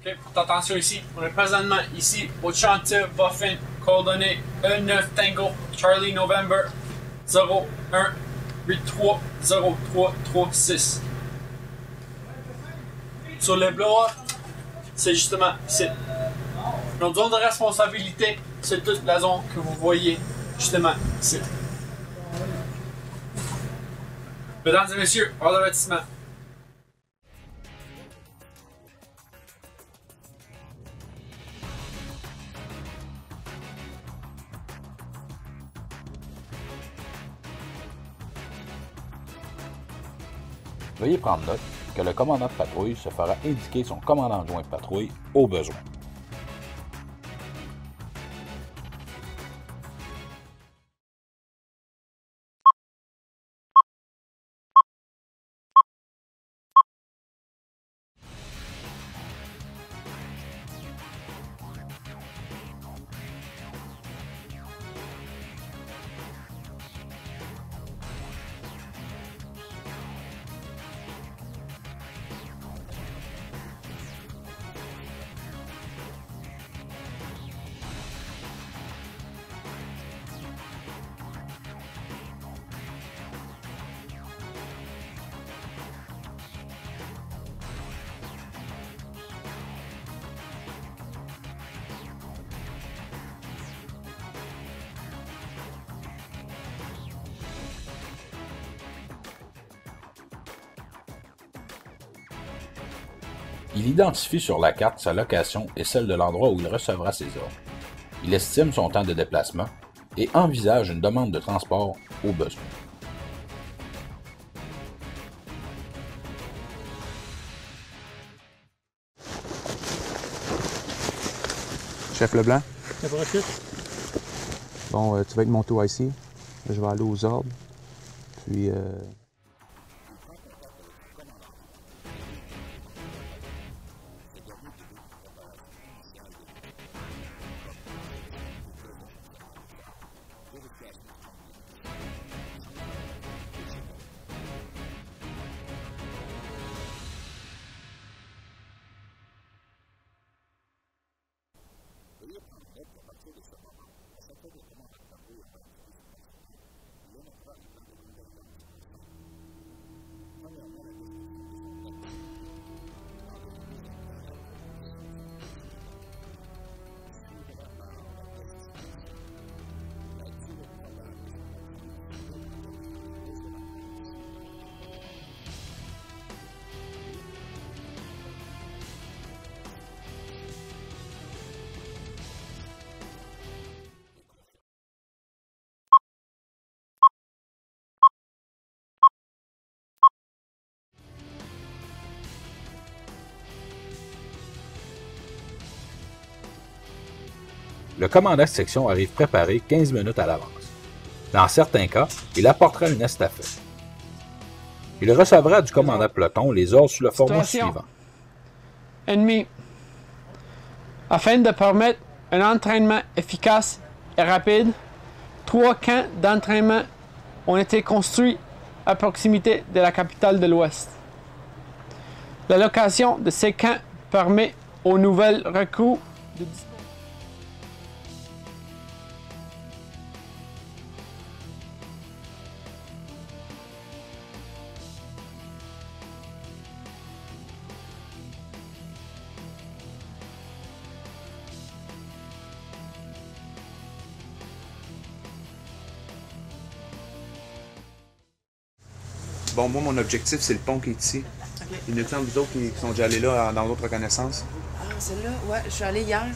Ok, pour ta attention ici, on est présentement ici au chantier Boffin, coordonnées E9 Tango Charlie November 01 83 0336. Sur le blower, c'est justement ici. Notre zone de responsabilité, c'est toute la zone que vous voyez justement ici. Mesdames et messieurs, hors d'avertissement. Veuillez prendre note que le commandant de patrouille se fera indiquer son commandant adjoint de patrouille au besoin. Il identifie sur la carte sa location et celle de l'endroit où il recevra ses ordres. Il estime son temps de déplacement et envisage une demande de transport au besoin. Chef Leblanc? Chef. Bon, tu vas être monté ici. Je vais aller aux ordres. Puis... Le commandant de section arrive préparé 15 minutes à l'avance. Dans certains cas, il apportera une estafette. Il recevra du commandant de peloton les ordres sous le format suivant. Ennemi. Afin de permettre un entraînement efficace et rapide, 3 camps d'entraînement ont été construits à proximité de la capitale de l'Ouest. La location de ces camps permet aux nouvelles recrues de Bon, moi, mon objectif, c'est le pont qui est ici. Okay. Il y en a-t-il vous autres qui sont déjà allés là dans d'autres reconnaissances? Ah, celle-là, ouais, je suis allée hier.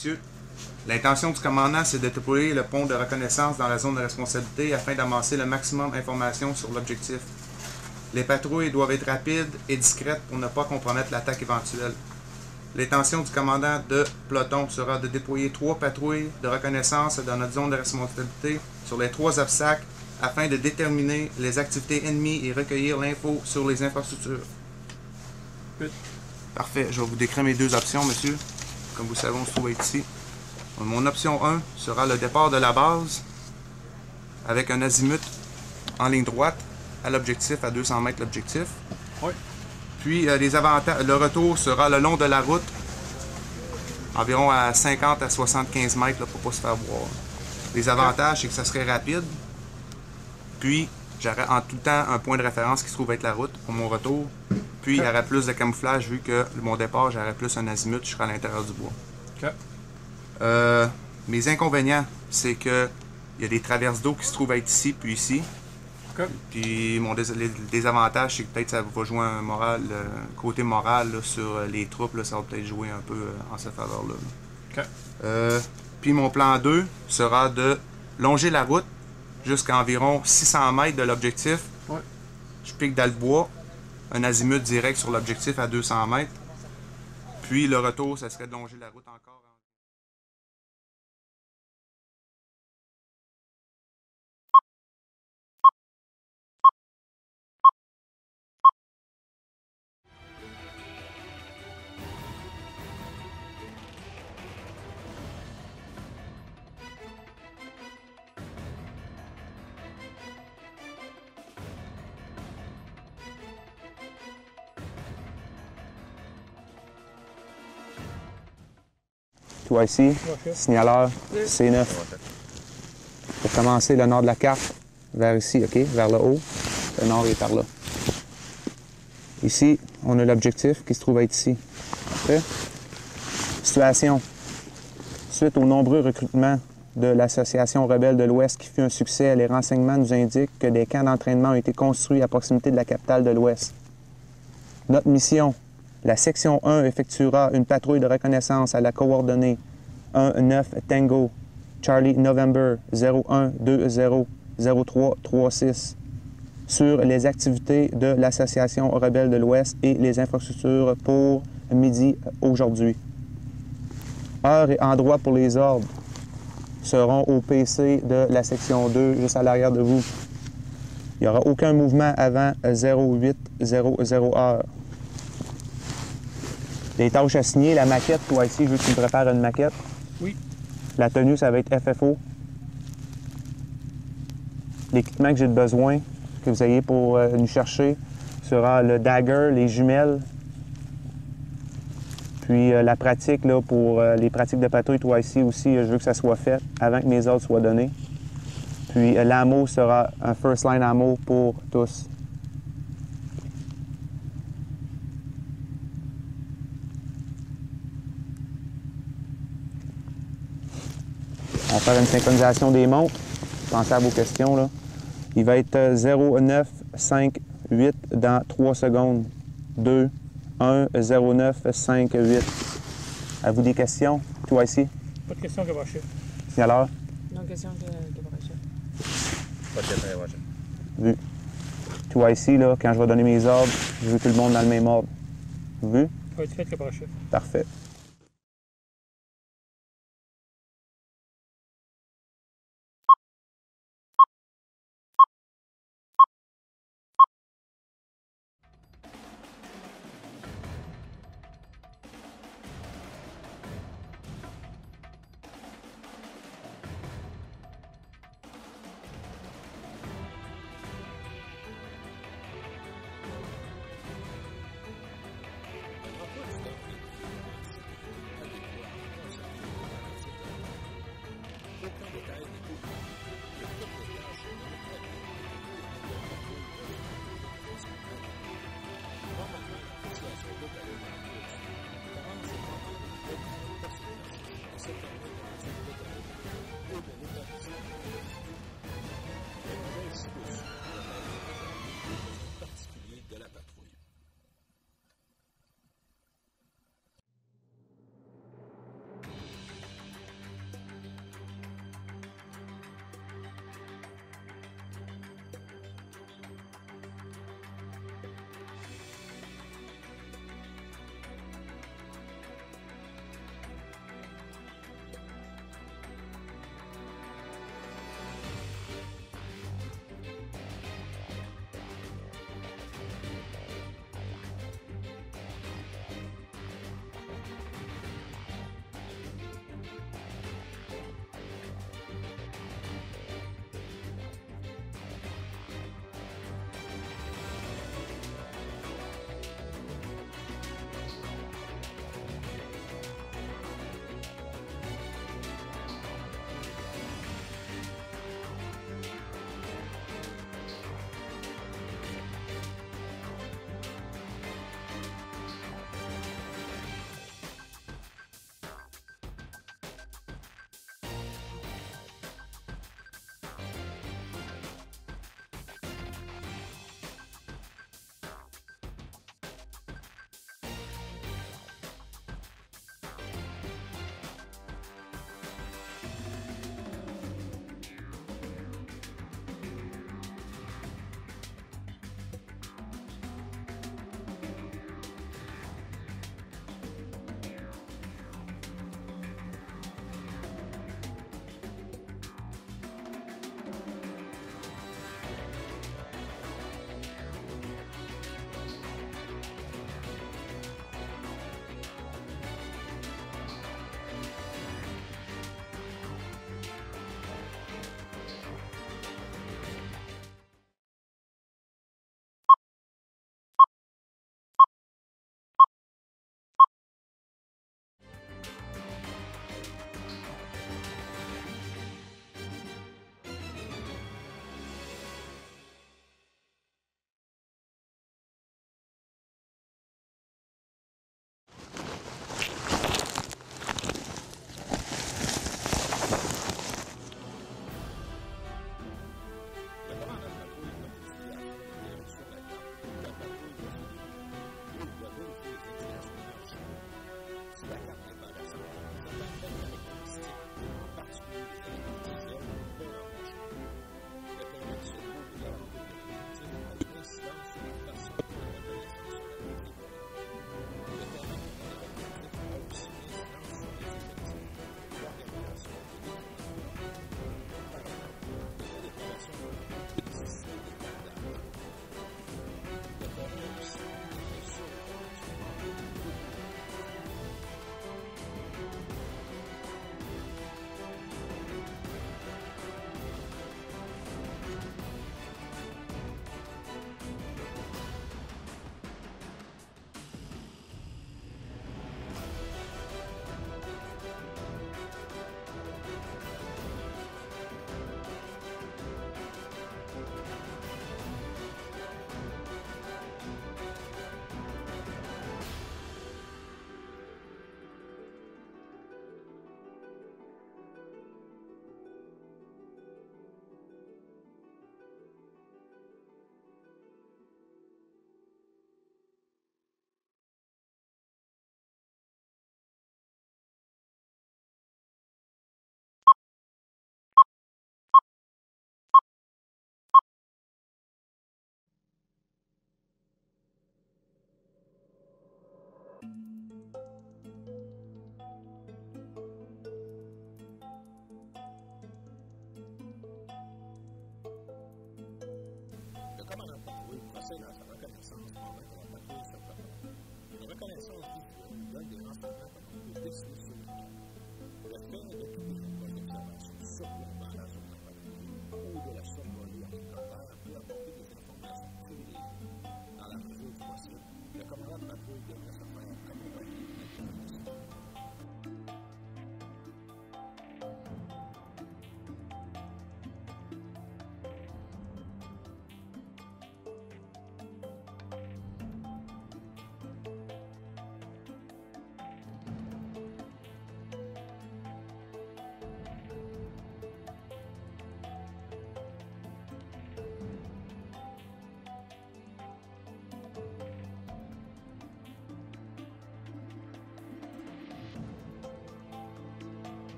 Monsieur, l'intention du commandant, c'est de déployer le pont de reconnaissance dans la zone de responsabilité afin d'amasser le maximum d'informations sur l'objectif. Les patrouilles doivent être rapides et discrètes pour ne pas compromettre l'attaque éventuelle. L'intention du commandant de peloton sera de déployer 3 patrouilles de reconnaissance dans notre zone de responsabilité sur les 3 obstacles afin de déterminer les activités ennemies et recueillir l'info sur les infrastructures. Parfait, je vais vous décrire mes 2 options, monsieur. Comme vous savez, on se trouve ici. Mon option 1 sera le départ de la base avec un azimut en ligne droite à l'objectif, à 200 mètres l'objectif. Oui. Puis le retour sera le long de la route, environ à 50 à 75 mètres là, pour ne pas se faire voir. Les avantages, c'est que ça serait rapide. Puis, j'aurai en tout temps un point de référence qui se trouve être la route pour mon retour. Puis, il y aurait plus de camouflage vu que mon départ, j'aurais plus un azimut, je serai à l'intérieur du bois. OK. Mes inconvénients, c'est que il y a des traverses d'eau qui se trouvent être ici puis ici. OK. Puis les désavantages, c'est que peut-être ça va jouer un côté moral là, sur les troupes, là, ça va peut-être jouer un peu en cette faveur-là. OK. Puis mon plan 2 sera de longer la route jusqu'à environ 600 mètres de l'objectif. Ouais. Je pique dans le bois, un azimut direct sur l'objectif à 200 mètres. Puis le retour, ça serait de longer la route encore. Toi ici, signaleur C9. Pour commencer, le nord de la carte, vers ici, OK? Vers le haut. Le nord est par là. Ici, on a l'objectif qui se trouve être ici. Parfait. Situation. Suite aux nombreux recrutements de l'Association rebelle de l'Ouest qui fut un succès, les renseignements nous indiquent que des camps d'entraînement ont été construits à proximité de la capitale de l'Ouest. Notre mission. La section 1 effectuera une patrouille de reconnaissance à la coordonnée 19 Tango, Charlie November 01200336 sur les activités de l'Association rebelle de l'Ouest et les infrastructures pour midi aujourd'hui. Heure et endroit pour les ordres seront au PC de la section 2, juste à l'arrière de vous. Il n'y aura aucun mouvement avant 0800 heure. Les tâches à signer, la maquette, toi ici, je veux que tu me prépares une maquette. Oui. La tenue, ça va être FFO. L'équipement que j'ai besoin, que vous ayez pour nous chercher, sera le dagger, les jumelles. Puis la pratique, là, pour les pratiques de patrouille, toi ici aussi, je veux que ça soit fait avant que mes ordres soient donnés. Puis l'ammo sera un first line ammo pour tous. On va faire une synchronisation des montres. Pensez à vos questions, là. Il va être 0958 dans 3 secondes. 2, 1, 0958. À vous des questions? Toi ici? Pas de question, Gabaché. Signaleur? Non, question que Pas de question, Vu. Toi ici, là, quand je vais donner mes ordres, je veux tout le monde dans le même ordre. Vu? Ça va être fait, Gabaché. Parfait. essaie de sa reconnaissance pendant que la patrouille se prépare. Une reconnaissance visuelle donne des renseignements comme on peut dessiner sur le plan. Le fait de tous les emplois d'observation surplombant la zone de patrouille ou de la survoler en hélicoptère peut apporter des informations privilégiées. Dans la mesure du possible, le commandant de patrouille devrait se